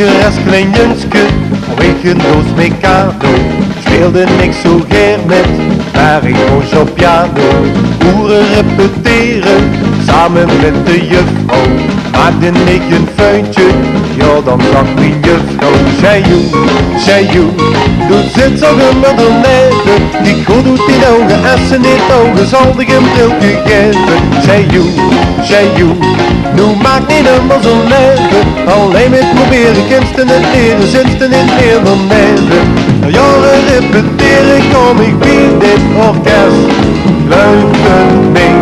vroeger als klein jongske, ik een doos met cadeau. Speelde ik zo ger met, maar ik moest op piano. Hoeren repeteren, samen met de juffrouw. Maakte ik een feuntje, ja dan zag mijn juffrouw. Sjei Oet, doet zit zo gemiddelneven. Die goed doet in ogen, als ze niet ogen, zal ik hem brilke geven. Sjei Oet, nu maakt niet helemaal zo'n leven. Alleen met proberen, kunsten en leren, zinsten in meer dan neven. Na jaren repeteren kom ik bij dit orkest. Luisteren mee,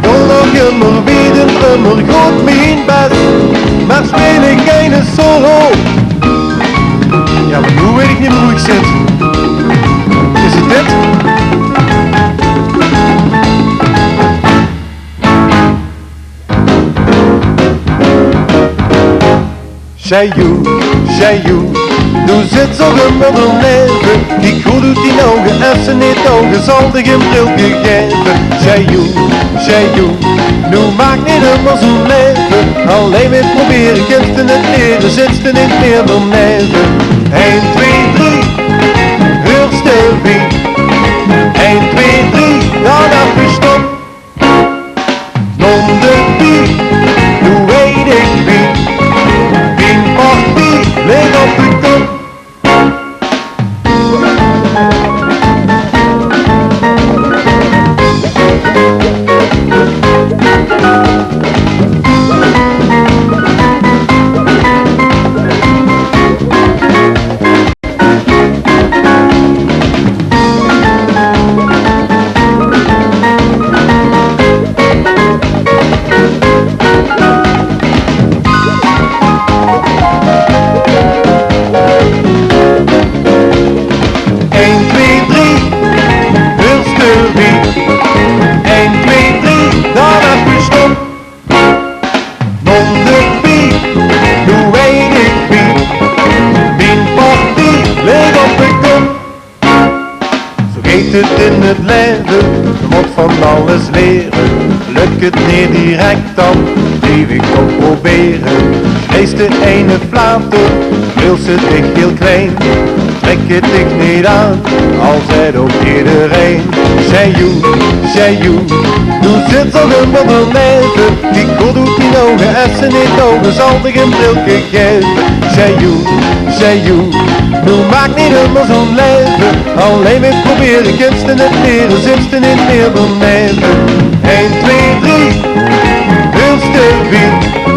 kon nog immer wie de drummer, goed mijn best. Maar speel ik geen solo. Ja, maar nu weet ik niet meer hoe ik zit. Is het dit? Sjei Oet, doe zit zo gemodder leven. Die goed doet in ogen, als ze niet ogen, zal de geen brilke geven. Sjei Oet, nu maakt niet helemaal zo'n leven. Alleen met proberen, kunsten en leren, zitsten in meer dan neven. 1, 2, 3, heel stil wie. 1, 2, 3, dan even stop. Non de wie, nu weet ik wie. Wie partie, leg op de kop. In het leven, je moet van alles leren. Lukt het niet direct dan, blijf ik toch proberen. Lees de ene flater, wil ze dicht heel klein. Trek het dicht niet aan, al zet ook iedereen. Sjei Oet, doe zit zo gemodder leven. Die goed doet in ogen, als ze niet ogen, zal er geen brilke geven. Sjei Oet, nu maakt niet helemaal zo'n leven. Alleen met proberen, kunsten en leren, zitsten in meer dan neven. 1, 2, 3, heel stil wie.